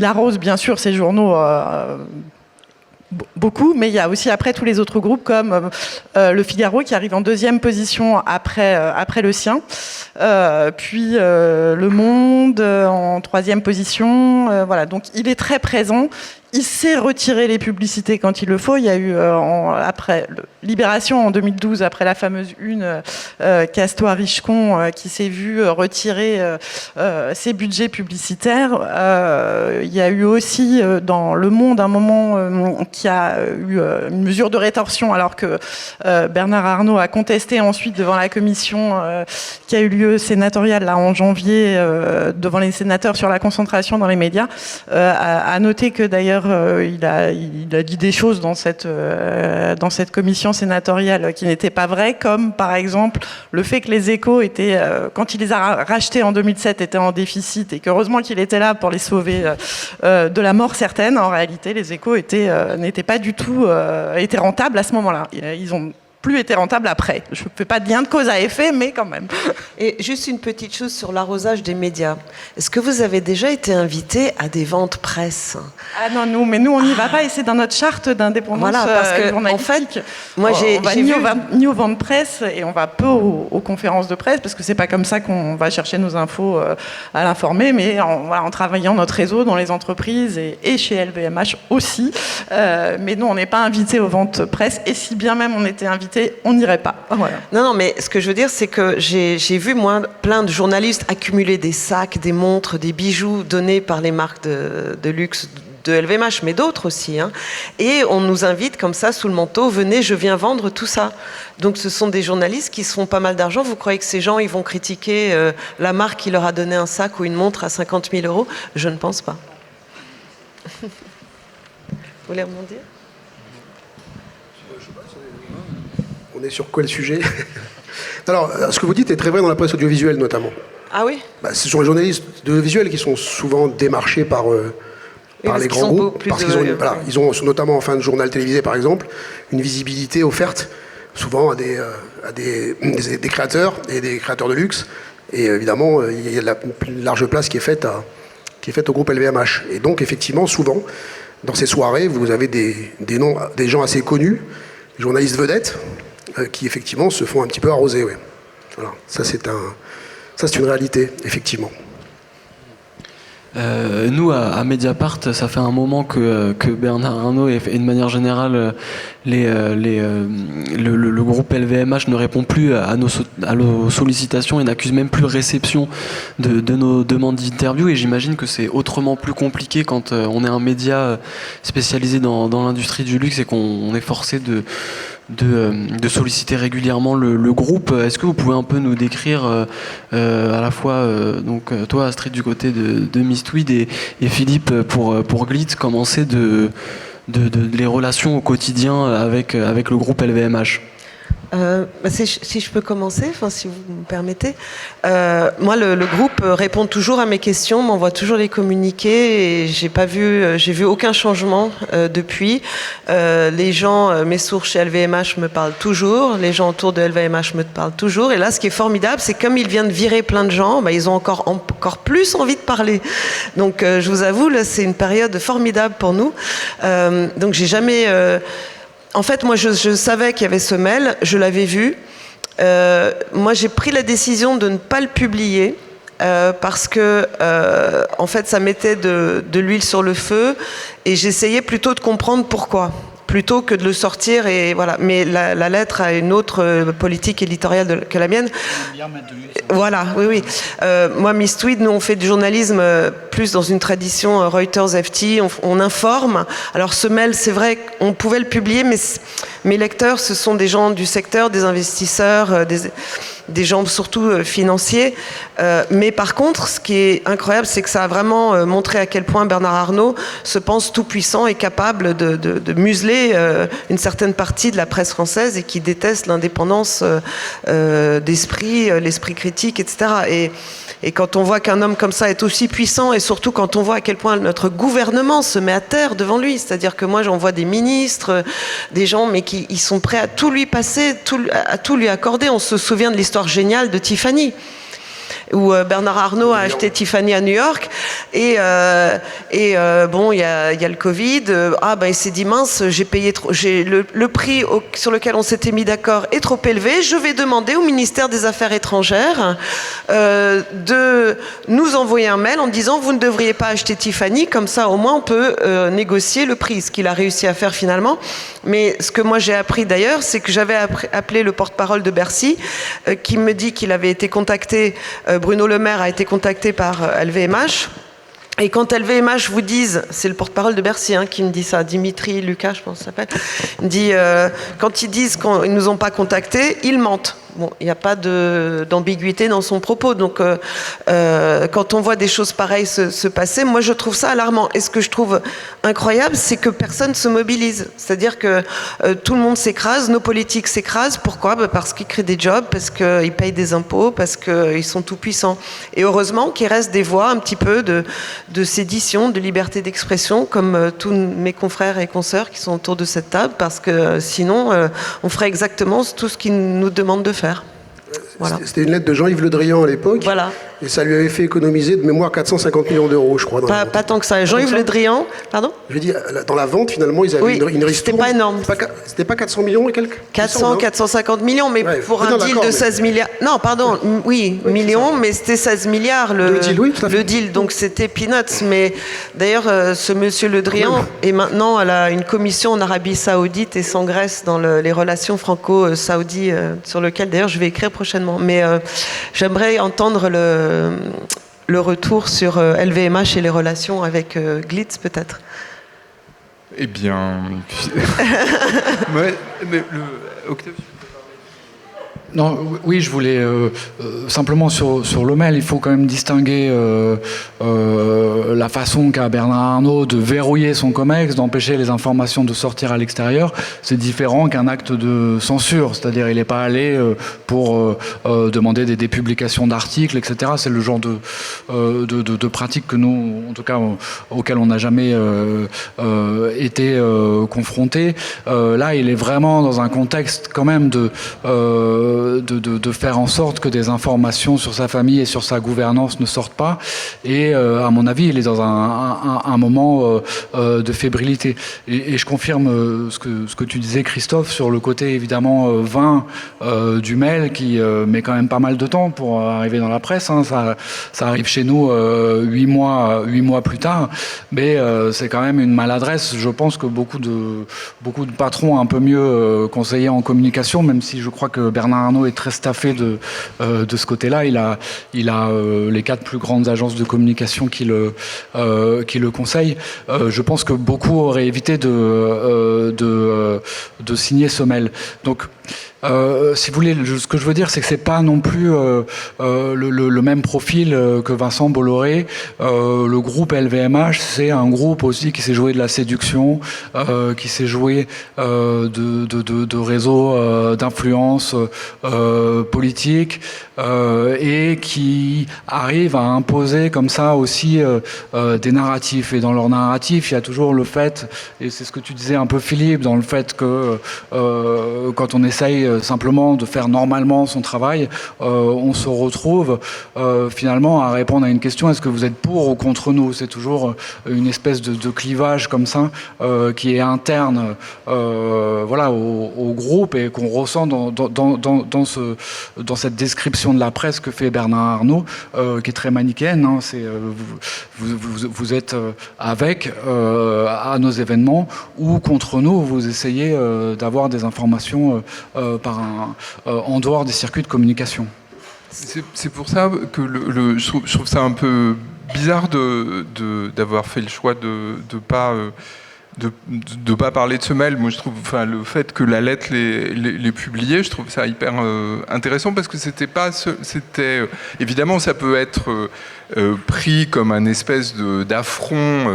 arrose bien sûr ces journaux beaucoup, mais il y a aussi après tous les autres groupes comme Le Figaro qui arrive en 2e position après le sien, puis Le Monde en 3e position. Voilà, donc il est très présent. Il sait retirer les publicités quand il le faut. Il y a eu, après Libération en 2012, après la fameuse une Castois-Richecon, qui s'est vu retirer ses budgets publicitaires. Il y a eu aussi dans Le Monde un moment qui a eu une mesure de rétorsion, alors que Bernard Arnault a contesté ensuite devant la commission qui a eu lieu sénatoriale là, en janvier devant les sénateurs sur la concentration dans les médias. À noter que d'ailleurs il a dit des choses dans cette commission sénatoriale qui n'étaient pas vraies, comme par exemple le fait que les Échos étaient, quand il les a rachetés en 2007, étaient en déficit et qu'heureusement qu'il était là pour les sauver de la mort certaine. En réalité, les Échos n'étaient pas du tout étaient rentables à ce moment-là. Ils ont plus été rentable après. Je ne fais pas de lien de cause à effet, mais quand même. Et juste une petite chose sur l'arrosage des médias. Est-ce que vous avez déjà été invité à des ventes presse? Ah non, nous on n'y va pas et c'est dans notre charte d'indépendance. Voilà, parce que en fait, moi on va ni aux ventes presse et on va peu aux conférences de presse parce que c'est pas comme ça qu'on va chercher nos infos à l'informer, mais en travaillant notre réseau dans les entreprises et chez LVMH aussi. Mais nous on n'est pas invité aux ventes presse et si bien même on était invité, on n'irait pas. Voilà. Non, mais ce que je veux dire, c'est que j'ai vu, moi, plein de journalistes accumuler des sacs, des montres, des bijoux donnés par les marques de luxe de LVMH, mais d'autres aussi. Hein. Et on nous invite comme ça, sous le manteau, venez, je viens vendre tout ça. Donc ce sont des journalistes qui se font pas mal d'argent. Vous croyez que ces gens, ils vont critiquer la marque qui leur a donné un sac ou une montre à 50 000 €? Je ne pense pas. Vous voulez rebondir? On est sur quel sujet? Alors, ce que vous dites est très vrai dans la presse audiovisuelle, notamment. Ah oui? Ce sont les journalistes audiovisuels qui sont souvent démarchés par les grands groupes, parce qu'ils ont notamment en fin de journal télévisé, par exemple, une visibilité offerte souvent à des créateurs et des créateurs de luxe. Et évidemment, il y a la plus large place qui est faite au groupe LVMH. Et donc, effectivement, souvent, dans ces soirées, vous avez des noms, des gens assez connus, des journalistes vedettes, qui effectivement se font un petit peu arroser. Ouais. Voilà. Ça c'est une réalité, effectivement. Nous, à Mediapart, ça fait un moment que Bernard Arnault et de manière générale le groupe LVMH ne répond plus à nos sollicitations et n'accuse même plus réception de nos demandes d'interview. Et j'imagine que c'est autrement plus compliqué quand on est un média spécialisé dans l'industrie du luxe et qu'on est forcé de solliciter régulièrement le groupe. Est-ce que vous pouvez un peu nous décrire à la fois donc toi Astrid du côté de Miss Tweed et Philippe pour Glitz, comment c'est les relations au quotidien avec le groupe LVMH? Si je peux commencer, si vous me permettez. Moi, le groupe répond toujours à mes questions, m'envoie toujours les communiqués et j'ai vu aucun changement depuis. Les gens, mes sources chez LVMH me parlent toujours, les gens autour de LVMH me parlent toujours. Et là, ce qui est formidable, c'est comme ils viennent de virer plein de gens, ils ont encore plus envie de parler. Donc, je vous avoue, là, c'est une période formidable pour nous. Donc, j'ai jamais... En fait, moi, je savais qu'il y avait ce mail, je l'avais vu. Moi, j'ai pris la décision de ne pas le publier parce que, en fait, ça mettait de l'huile sur le feu et j'essayais plutôt de comprendre pourquoi, plutôt que de le sortir. Et voilà. Mais la lettre a une autre politique éditoriale que la mienne. Voilà, oui. Moi, Miss Tweed, nous, on fait du journalisme plus dans une tradition Reuters, FT, on informe. Alors, ce mail, c'est vrai qu'on pouvait le publier, mais mes lecteurs, ce sont des gens du secteur, des investisseurs, des gens surtout financiers. Mais par contre, ce qui est incroyable, c'est que ça a vraiment montré à quel point Bernard Arnault se pense tout puissant et capable de museler une certaine partie de la presse française et qui déteste l'indépendance d'esprit, l'esprit critique, etc. Et quand on voit qu'un homme comme ça est aussi puissant, et surtout quand on voit à quel point notre gouvernement se met à terre devant lui, c'est-à-dire que moi j'en vois des ministres, des gens, mais qui ils sont prêts à tout lui passer, à tout lui accorder. On se souvient de l'histoire géniale de Tiffany. où Bernard Arnault a acheté Tiffany à New York. Et bon, il y a le Covid. Il s'est dit, mince, j'ai payé trop. Le prix sur lequel on s'était mis d'accord est trop élevé. Je vais demander au ministère des Affaires étrangères de nous envoyer un mail en disant, vous ne devriez pas acheter Tiffany. Comme ça, au moins, on peut négocier le prix. Ce qu'il a réussi à faire finalement. Mais ce que moi j'ai appris d'ailleurs, c'est que j'avais appelé le porte-parole de Bercy qui me dit qu'il avait été contacté, Bruno Le Maire a été contacté par LVMH. Et quand LVMH vous disent, c'est le porte-parole de Bercy qui me dit ça, Dimitri Lucas, je pense que ça s'appelle, il me dit, quand ils disent qu'ils ne nous ont pas contactés, ils mentent. Bon, il n'y a pas d'ambiguïté dans son propos. Donc, quand on voit des choses pareilles se passer, moi, je trouve ça alarmant. Et ce que je trouve incroyable, c'est que personne ne se mobilise. C'est-à-dire que tout le monde s'écrase, nos politiques s'écrasent. Pourquoi ? Parce qu'ils créent des jobs, parce qu'ils payent des impôts, parce qu'ils sont tout-puissants. Et heureusement qu'il reste des voix un petit peu de sédition, de liberté d'expression, comme tous mes confrères et consoeurs qui sont autour de cette table, parce que sinon, on ferait exactement tout ce qu'ils nous demandent de faire. Voilà. C'était une lettre de Jean-Yves Le Drian à l'époque. Voilà. Et ça lui avait fait économiser de mémoire 450 millions d'euros, je crois. Pas tant que ça. Jean-Yves Le Drian, pardon ? Je veux dire, dans la vente, finalement, ils avaient une ristourne. C'était pas énorme. C'était pas 400 millions et quelques 450 millions, mais pour un deal de 16 milliards. Non, pardon, oui millions, mais c'était 16 milliards le deal, oui, tout à fait. Le deal, donc c'était peanuts. Mais d'ailleurs, ce monsieur Le Drian est maintenant à une commission en Arabie Saoudite et s'engraisse dans les relations franco-saoudies, sur lequel d'ailleurs je vais écrire prochainement. Mais j'aimerais entendre le retour sur LVMH et les relations avec Glitz, peut-être. Eh bien... Octave. Non, oui, je voulais simplement sur le mail, il faut quand même distinguer la façon qu'a Bernard Arnault de verrouiller son COMEX, d'empêcher les informations de sortir à l'extérieur. C'est différent qu'un acte de censure, c'est-à-dire il n'est pas allé pour demander des dépublications d'articles, etc. C'est le genre de pratique que nous, en tout cas, auquel on n'a jamais été confrontés. Là, il est vraiment dans un contexte quand même de faire en sorte que des informations sur sa famille et sur sa gouvernance ne sortent pas. Et à mon avis, il est dans un moment de fébrilité. Et je confirme ce que tu disais, Christophe, sur le côté évidemment vain du mail qui met quand même pas mal de temps pour arriver dans la presse. Ça arrive chez nous 8 mois plus tard. Mais c'est quand même une maladresse. Je pense que beaucoup de patrons un peu mieux conseillés en communication, même si je crois que Bernard Arnault est très staffé de ce côté-là. Il a les 4 plus grandes agences de communication qui le conseillent. Je pense que beaucoup auraient évité de signer ce mail. Donc, si vous voulez, ce que je veux dire, c'est que c'est pas non plus le même profil que Vincent Bolloré. Le groupe LVMH, c'est un groupe aussi qui s'est joué de la séduction, qui s'est joué de réseaux d'influence politique et qui arrive à imposer comme ça aussi des narratifs. Et dans leur narratif, il y a toujours le fait, et c'est ce que tu disais un peu Philippe, dans le fait que quand on essaye simplement de faire normalement son travail, on se retrouve finalement à répondre à une question: est-ce que vous êtes pour ou contre nous? C'est toujours une espèce de clivage comme ça qui est interne au groupe et qu'on ressent dans cette description de la presse que fait Bernard Arnault, qui est très manichéenne. Vous êtes avec à nos événements ou contre nous, vous essayez d'avoir des informations en dehors des circuits de communication. C'est pour ça que je trouve ça un peu bizarre d'avoir fait le choix de pas parler de ce mail. Moi, je trouve, le fait que la lettre l'ait publiée, je trouve ça hyper intéressant, parce que évidemment, ça peut être pris comme un espèce d'affront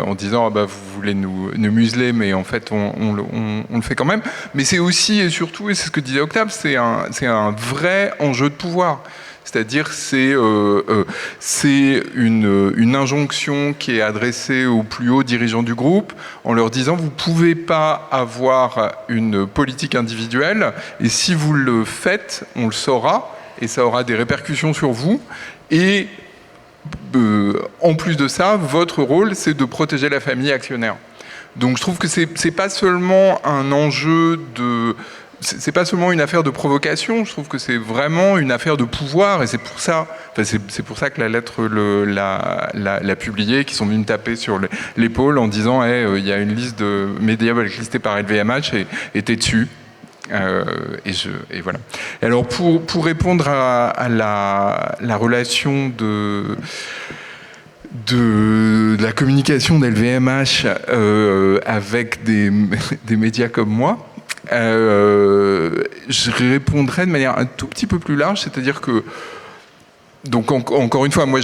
en disant vous voulez nous museler, mais en fait on le fait quand même. Mais c'est aussi et surtout, et c'est ce que disait Octave, c'est un vrai enjeu de pouvoir. C'est-à-dire c'est une injonction qui est adressée aux plus hauts dirigeants du groupe en leur disant: vous ne pouvez pas avoir une politique individuelle, et si vous le faites, on le saura, et ça aura des répercussions sur vous. Et en plus de ça, votre rôle, c'est de protéger la famille actionnaire. Donc je trouve que c'est pas seulement un enjeu de... C'est pas seulement une affaire de provocation, je trouve que c'est vraiment une affaire de pouvoir, et c'est pour ça, c'est pour ça que la lettre l'a publiée, qui sont venus me taper sur l'épaule en disant il y a une liste de médias blacklistés par LVMH et t'es dessus. Et voilà. Alors pour répondre à la relation de la communication d'LVMH avec des médias comme moi, je répondrai de manière un tout petit peu plus large, c'est-à-dire que, donc encore une fois, moi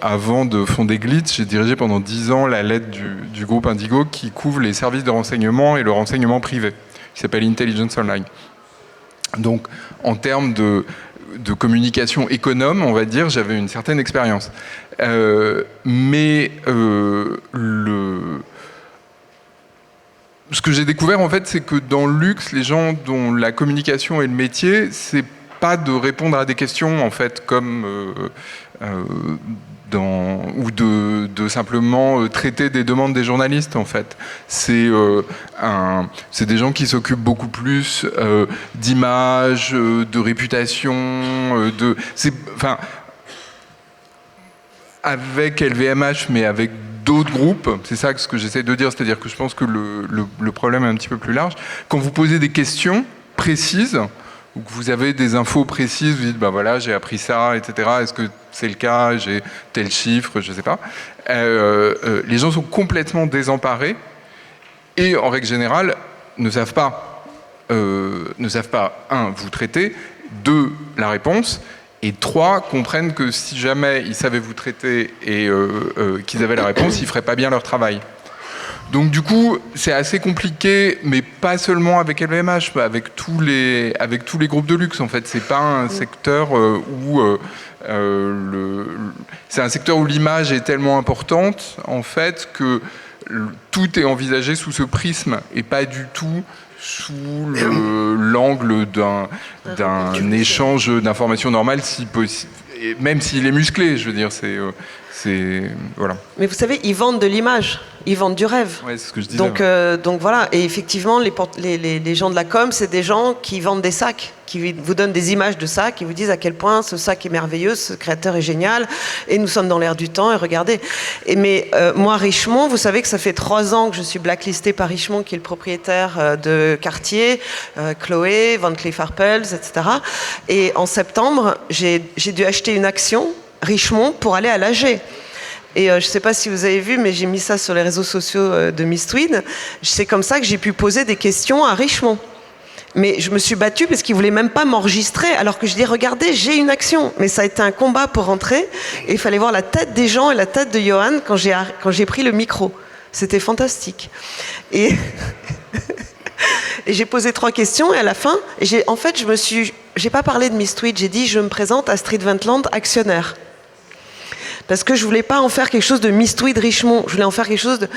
avant de fonder Glitz, j'ai dirigé pendant 10 ans la lettre du groupe Indigo qui couvre les services de renseignement et le renseignement privé, qui s'appelle Intelligence Online. Donc en termes de communication économe, on va dire, j'avais une certaine expérience. Ce que j'ai découvert, en fait, c'est que dans le luxe, les gens dont la communication est le métier, c'est pas de répondre à des questions, en fait, comme ou de simplement traiter des demandes des journalistes, en fait. C'est des gens qui s'occupent beaucoup plus d'image, de réputation, avec LVMH, mais avec d'autres groupes, c'est ça ce que j'essaie de dire, c'est-à-dire que je pense que le problème est un petit peu plus large. Quand vous posez des questions précises, ou que vous avez des infos précises, vous dites, ben voilà, j'ai appris ça, etc., est-ce que c'est le cas, j'ai tel chiffre, je ne sais pas. Les gens sont complètement désemparés et, en règle générale, ne savent pas, un, vous traiter, deux, la réponse, et trois, comprennent que si jamais ils savaient vous traiter et qu'ils avaient la réponse, ils ne feraient pas bien leur travail. Donc du coup, c'est assez compliqué, mais pas seulement avec LVMH, avec tous les groupes de luxe, en fait. C'est pas un secteur c'est un secteur où l'image est tellement importante, en fait, que tout est envisagé sous ce prisme et pas du tout sous l'angle d'un échange d'informations normales, si possible, même s'il est musclé, je veux dire, voilà. Mais vous savez, ils vendent de l'image, ils vendent du rêve. Ouais, c'est ce que je disais. Donc voilà, et effectivement, les gens de la com, c'est des gens qui vendent des sacs, qui vous donnent des images de sacs, qui vous disent à quel point ce sac est merveilleux, ce créateur est génial, et nous sommes dans l'air du temps, et regardez. Mais moi, Richemont, vous savez que ça fait 3 ans que je suis blacklistée par Richemont, qui est le propriétaire de Cartier, Chloé, Van Cleef Arpels, etc. Et en septembre, j'ai dû acheter une action Richemont pour aller à l'AG. Et je ne sais pas si vous avez vu, mais j'ai mis ça sur les réseaux sociaux de Miss Tweed. C'est comme ça que j'ai pu poser des questions à Richemont. Mais je me suis battue parce qu'ils ne voulaient même pas m'enregistrer, alors que je dis, regardez, j'ai une action. Mais ça a été un combat pour rentrer. Et il fallait voir la tête des gens et la tête de Johan quand j'ai pris le micro. C'était fantastique. Et j'ai posé 3 questions, et à la fin, j'ai pas parlé de Miss Tweed, j'ai dit, je me présente à Astrid Wendland, actionnaire. Parce que je voulais pas en faire quelque chose de Miss Tweed Richemont, je voulais en faire quelque chose de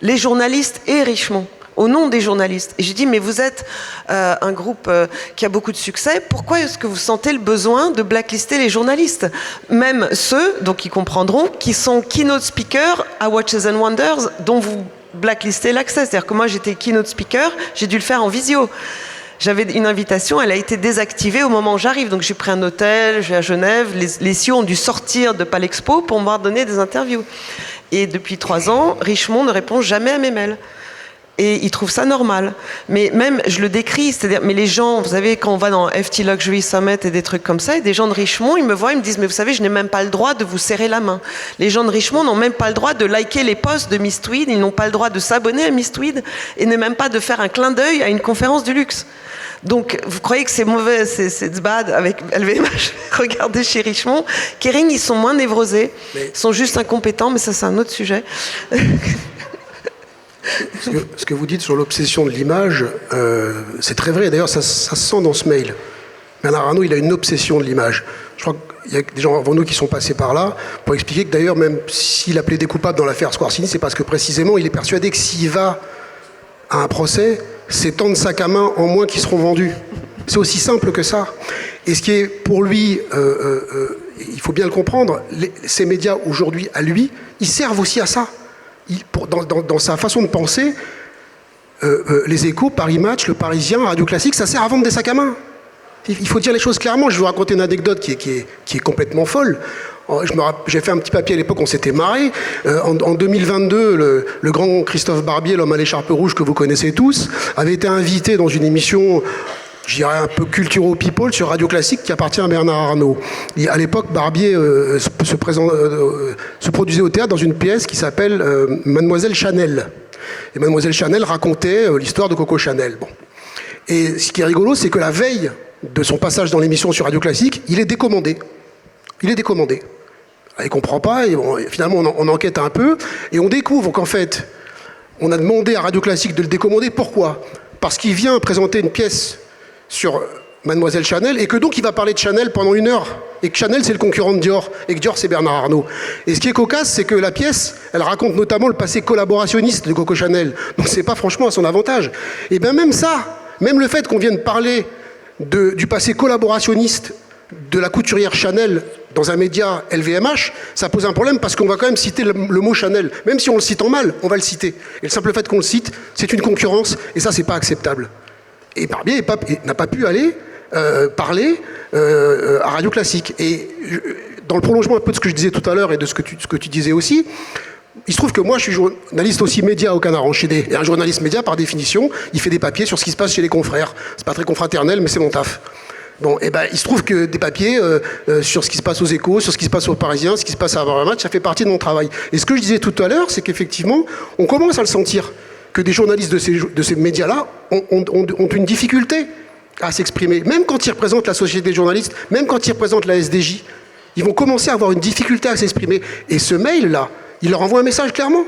les journalistes et Richemont, au nom des journalistes. Et j'ai dit, mais vous êtes un groupe qui a beaucoup de succès, pourquoi est-ce que vous sentez le besoin de blacklister les journalistes? Même ceux, donc ils comprendront, qui sont keynote speakers à Watches and Wonders, dont vous blacklistez l'accès. C'est-à-dire que moi j'étais keynote speaker, j'ai dû le faire en visio. J'avais une invitation, elle a été désactivée au moment où j'arrive. Donc j'ai pris un hôtel, je vais à Genève. Les CEO ont dû sortir de Palexpo pour me donner des interviews. Et depuis 3 ans, Richemont ne répond jamais à mes mails. Et ils trouvent ça normal. Mais même, je le décris, c'est-à-dire, mais les gens, vous savez, quand on va dans FT Luxury Summit et des trucs comme ça, et des gens de Richemont, ils me voient, ils me disent, mais vous savez, je n'ai même pas le droit de vous serrer la main. Les gens de Richemont n'ont même pas le droit de liker les posts de Miss Tweed, ils n'ont pas le droit de s'abonner à Miss Tweed, et ne même pas de faire un clin d'œil à une conférence du luxe. Donc, vous croyez que c'est mauvais, c'est bad avec LVMH? Regardez chez Richemont. Kering, ils sont moins névrosés, ils sont juste incompétents, mais ça, c'est un autre sujet. Ce que vous dites sur l'obsession de l'image, c'est très vrai. D'ailleurs, ça se sent dans ce mail. Bernard Arnault, il a une obsession de l'image. Je crois qu'il y a des gens avant nous qui sont passés par là pour expliquer que d'ailleurs, même s'il a plaidé coupable dans l'affaire Squarcini, c'est parce que précisément, il est persuadé que s'il va à un procès, c'est tant de sacs à main en moins qui seront vendus. C'est aussi simple que ça. Et ce qui est pour lui il faut bien le comprendre, ces médias aujourd'hui, à lui, ils servent aussi à ça. Dans sa façon de penser, les Échos, Paris Match, Le Parisien, Radio Classique, ça sert à vendre des sacs à main. Il faut dire les choses clairement. Je vais vous raconter une anecdote qui est complètement folle. J'ai fait un petit papier à l'époque, on s'était marré. En 2022, le grand Christophe Barbier, l'homme à l'écharpe rouge que vous connaissez tous, avait été invité dans une émission, je dirais un peu cultural people, sur Radio Classique, qui appartient à Bernard Arnault. Et à l'époque, Barbier se produisait au théâtre dans une pièce qui s'appelle Mademoiselle Chanel. Et Mademoiselle Chanel racontait l'histoire de Coco Chanel. Bon. Et ce qui est rigolo, c'est que la veille de son passage dans l'émission sur Radio Classique, il est décommandé. Il ne comprend pas, et bon, finalement on enquête un peu, et on découvre qu'en fait, on a demandé à Radio Classique de le décommander. Pourquoi ? Parce qu'il vient présenter une pièce sur Mademoiselle Chanel, et que donc il va parler de Chanel pendant 1 heure, et que Chanel c'est le concurrent de Dior, et que Dior c'est Bernard Arnault. Et ce qui est cocasse, c'est que la pièce, elle raconte notamment le passé collaborationniste de Coco Chanel, donc c'est pas franchement à son avantage. Et bien même ça, même le fait qu'on vienne parler du passé collaborationniste de la couturière Chanel dans un média LVMH, ça pose un problème parce qu'on va quand même citer le mot Chanel. Même si on le cite en mal, on va le citer. Et le simple fait qu'on le cite, c'est une concurrence, et ça, c'est pas acceptable. Et Barbier n'a pas pu aller parler à Radio Classique. Et dans le prolongement un peu de ce que je disais tout à l'heure et de ce que tu disais aussi, il se trouve que moi, je suis journaliste aussi média au Canard enchaîné. Et un journaliste média, par définition, il fait des papiers sur ce qui se passe chez les confrères. C'est pas très confraternel, mais c'est mon taf. Bon, et ben, il se trouve que des papiers sur ce qui se passe aux Échos, sur ce qui se passe aux Parisiens, ce qui se passe à Paris Match, ça fait partie de mon travail. Et ce que je disais tout à l'heure, c'est qu'effectivement, on commence à le sentir, que des journalistes de ces médias-là ont une difficulté à s'exprimer. Même quand ils représentent la Société des journalistes, même quand ils représentent la SDJ, ils vont commencer à avoir une difficulté à s'exprimer. Et ce mail-là, il leur envoie un message clairement.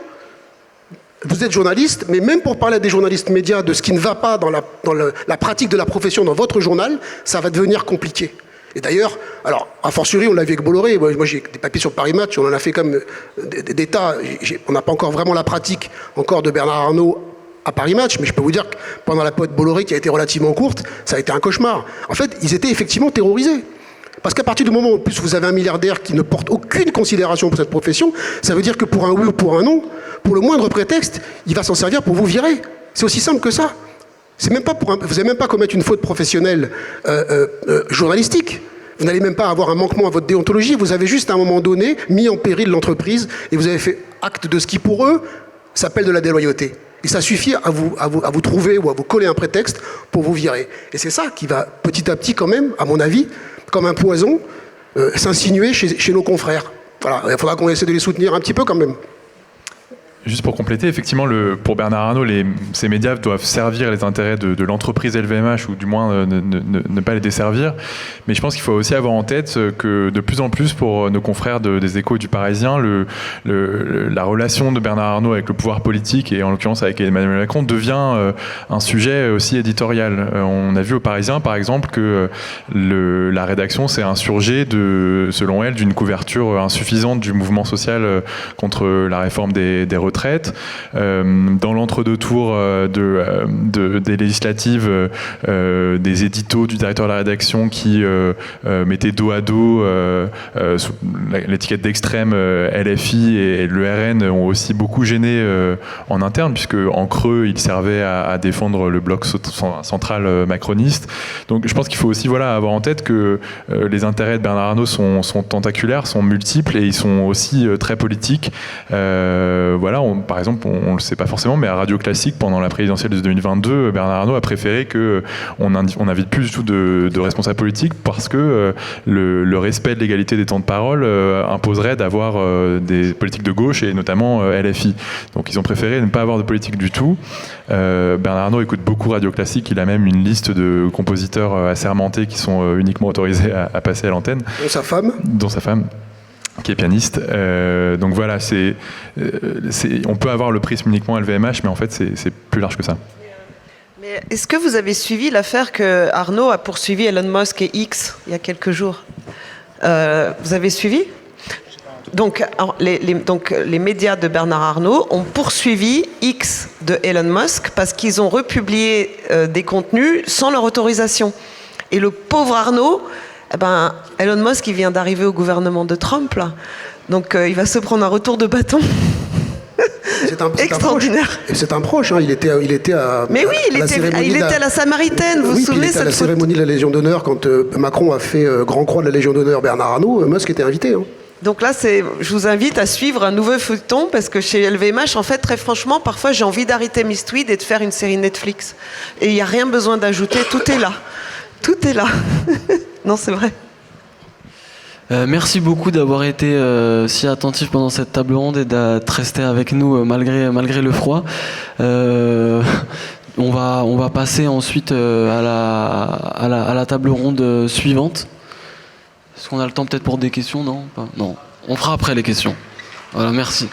Vous êtes journaliste, mais même pour parler à des journalistes médias de ce qui ne va pas dans la pratique de la profession dans votre journal, ça va devenir compliqué. Et d'ailleurs, alors, a fortiori, on l'a vu avec Bolloré, moi j'ai des papiers sur Paris Match, on en a fait comme des tas, on n'a pas encore vraiment la pratique encore de Bernard Arnault à Paris Match, mais je peux vous dire que pendant la période Bolloré, qui a été relativement courte, ça a été un cauchemar. En fait, ils étaient effectivement terrorisés. Parce qu'à partir du moment où en plus vous avez un milliardaire qui ne porte aucune considération pour cette profession, ça veut dire que pour un oui ou pour un non, pour le moindre prétexte, il va s'en servir pour vous virer. C'est aussi simple que ça. Vous n'allez même pas commettre une faute professionnelle journalistique. Vous n'allez même pas avoir un manquement à votre déontologie. Vous avez juste à un moment donné mis en péril l'entreprise et vous avez fait acte de ce qui pour eux s'appelle de la déloyauté. Et ça suffit à vous trouver ou à vous coller un prétexte pour vous virer. Et c'est ça qui va petit à petit quand même, à mon avis, comme un poison, s'insinuer chez nos confrères. Voilà, il faudra qu'on essaie de les soutenir un petit peu quand même. Juste pour compléter, effectivement, pour Bernard Arnault, ces médias doivent servir les intérêts de l'entreprise LVMH, ou du moins ne pas les desservir. Mais je pense qu'il faut aussi avoir en tête que de plus en plus, pour nos confrères des Échos et du Parisien, la relation de Bernard Arnault avec le pouvoir politique, et en l'occurrence avec Emmanuel Macron, devient un sujet aussi éditorial. On a vu au Parisien, par exemple, que la rédaction s'est insurgée, selon elle, d'une couverture insuffisante du mouvement social contre la réforme des retraites. Dans l'entre-deux tours des législatives, des éditos du directeur de la rédaction qui mettaient dos à dos sous l'étiquette d'extrême LFI et le RN ont aussi beaucoup gêné en interne, puisque en creux ils servaient à défendre le bloc central macroniste. Donc je pense qu'il faut aussi avoir en tête que les intérêts de Bernard Arnault sont tentaculaires, sont multiples, et ils sont aussi très politiques. Par exemple, on ne le sait pas forcément, mais à Radio Classique, pendant la présidentielle de 2022, Bernard Arnault a préféré qu'on n'invite plus du tout de responsables politiques, parce que le respect de l'égalité des temps de parole imposerait d'avoir des politiques de gauche, et notamment LFI. Donc ils ont préféré ne pas avoir de politique du tout. Bernard Arnault écoute beaucoup Radio Classique, il a même une liste de compositeurs assermentés qui sont uniquement autorisés à passer à l'antenne. Dont sa femme. Qui est pianiste. Donc voilà, on peut avoir le prisme uniquement LVMH, mais en fait, c'est plus large que ça. Mais est-ce que vous avez suivi l'affaire que Arnault a poursuivi Elon Musk et X il y a quelques jours ? Vous avez suivi ? Donc les médias de Bernard Arnault ont poursuivi X de Elon Musk parce qu'ils ont republié des contenus sans leur autorisation. Et le pauvre Arnault Eh ben, Elon Musk, il vient d'arriver au gouvernement de Trump, là. Donc, il va se prendre un retour de bâton. Extraordinaire. C'est un proche, hein. Il était à. Mais oui, il était à la Samaritaine, vous vous souvenez il était à la cette photo cérémonie de la Légion d'honneur quand Macron a fait Grand Croix de la Légion d'honneur Bernard Arnault. Musk était invité. Hein. Donc là, je vous invite à suivre un nouveau feuilleton parce que chez LVMH, en fait, très franchement, parfois j'ai envie d'arrêter Mistweed et de faire une série Netflix. Et il n'y a rien besoin d'ajouter, tout est là. Tout est là. Non, c'est vrai. Merci beaucoup d'avoir été si attentif pendant cette table ronde et d'être resté avec nous malgré le froid. On va passer ensuite à la table ronde suivante. Est-ce qu'on a le temps peut-être pour des questions? Non, on fera après les questions. Voilà, merci.